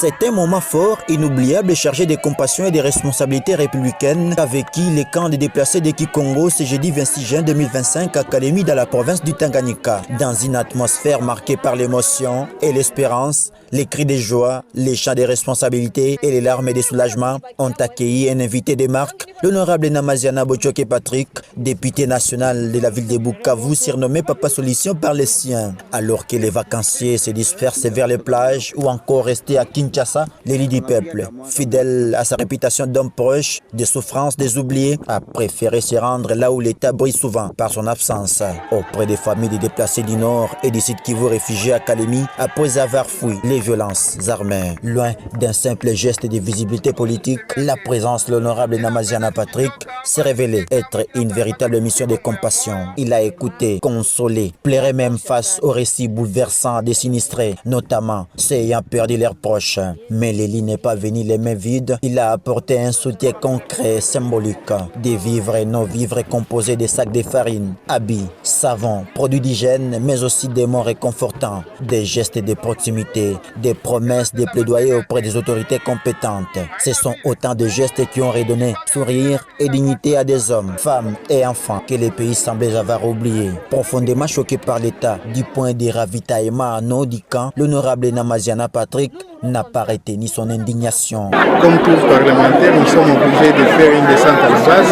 C'est un moment fort, inoubliable et chargé de compassion et de responsabilités républicaines avec qui les camps de déplacés de Kikongo ce jeudi 26 juin 2025 à Kalemi dans la province du Tanganyika. Dans une atmosphère marquée par l'émotion et l'espérance, les cris de joie, les chants de responsabilité et les larmes de soulagement ont accueilli un invité de marque, l'honorable Namaziana Bochoke Patrick, député national de la ville de Bukavu, surnommé Papa Solution par les siens. Alors que les vacanciers se dispersent vers les plages ou encore restés à Kinshasa, l'élu du peuple, fidèle à sa réputation d'homme proche, des souffrances des oubliés, a préféré se rendre là où l'État brille souvent par son absence, auprès des familles des déplacés du Nord et des sites Kivu réfugiés à Kalemi après avoir fui les violences armées. Loin d'un simple geste de visibilité politique, la présence de l'honorable Namaziana Patrick s'est révélée être une véritable mission de compassion. Il a écouté, consolé, pleurait même face aux récits bouleversants des sinistrés, notamment ceux ayant perdu leurs proches. Mais Léli n'est pas venu les mains vides. Il a apporté un soutien concret et symbolique. Des vivres et non-vivres composés de sacs de farine, habits, savons, produits d'hygiène, mais aussi des mots réconfortants, des gestes de proximité, des promesses de plaidoyer auprès des autorités compétentes. Ce sont autant de gestes qui ont redonné sourire et dignité à des hommes, femmes et enfants que les pays semblaient avoir oubliés. Profondément choqué par l'état du point de ravitaillement à nord du camp, l'honorable Namaziana Patrick n'a pas retenu son indignation. Comme tous parlementaires, nous sommes obligés de faire une descente à la base.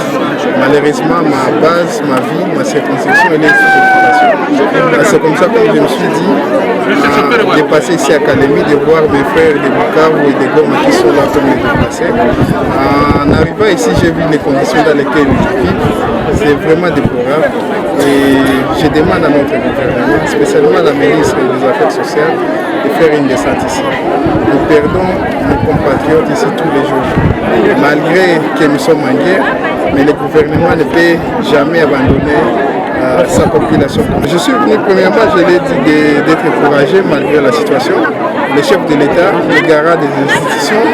Malheureusement, ma base, ma vie, ma circonscription, elle est sous occupation. C'est comme ça que je me suis dit de passer ici à Kalemi, de voir mes frères de Bukavu et de Goma qui sont là comme les déplacés. En arrivant ici, j'ai vu les conditions dans lesquelles ils vivent. C'est vraiment déplorable. Et je demande à notre gouvernement, spécialement à la ministre des Affaires sociales, de faire une descente ici. Nous perdons nos compatriotes ici tous les jours. Malgré que nous sommes en guerre, mais le gouvernement ne peut jamais abandonner sa population. Je suis venu premièrement, je l'ai dit, d'être encouragé malgré la situation. Le chef de l'État, le garant des institutions,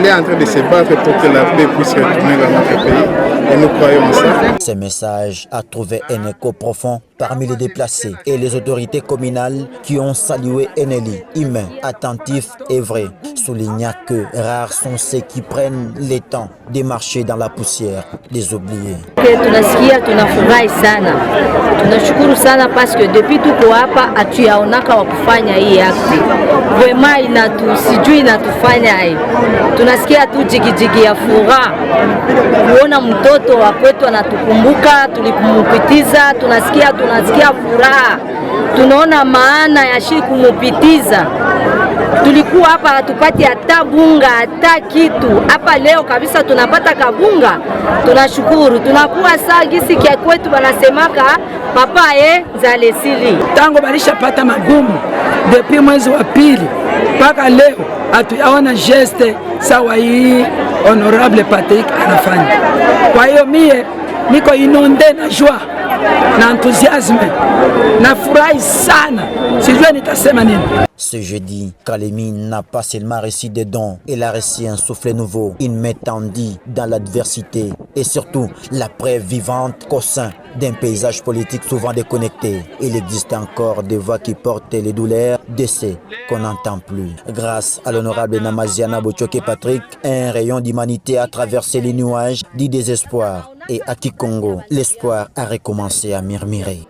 il est en train de se battre pour que la paix puisse retourner dans notre pays et nous croyons en ça. Ce message a trouvé un écho profond parmi les déplacés et les autorités communales qui ont salué Eneli, humain, attentif et vrai, soulignant que rares sont ceux qui prennent le temps de marcher dans la poussière des oubliés. Tunasikia tunafurahi sana, tunashukuru sana parce que depuis tuko hapa hatuyaonaka wa kufanya hii akti wema sijui inatufanya hii, tunasikia tu jigijigi ya furaha kuona mtoto wa kwetu anatukumbuka, tulikumupitiza, tunasikia furaha, tunaona maana ya shi kumupitiza. Tulikuwa hapa hatupati hata bunga hata kitu, hapa leo kabisa tunapata kabunga, tunashukuru. Tunakuwa saa gisi kia kwetu wanasemaka papa zalesili tango balishapata magumu depuis mwezi wa pili mpaka leo hatuyaona geste sawa hii honorable Patrick anafanya. Kwa hiyo mie niko inonde na joie na enthousiasme, na furahi sana, sijue nitasema nini. Ce jeudi, Kalemi n'a pas seulement reçu des dons, elle a reçu un souffle nouveau, une main tendue dans l'adversité et surtout la preuve vivante qu'au sein d'un paysage politique souvent déconnecté, il existe encore des voix qui portent les douleurs de ceux qu'on n'entend plus. Grâce à l'honorable Namaziana Bochoke Patrick, un rayon d'humanité a traversé les nuages du désespoir et à Kikongo, l'espoir a recommencé à murmurer.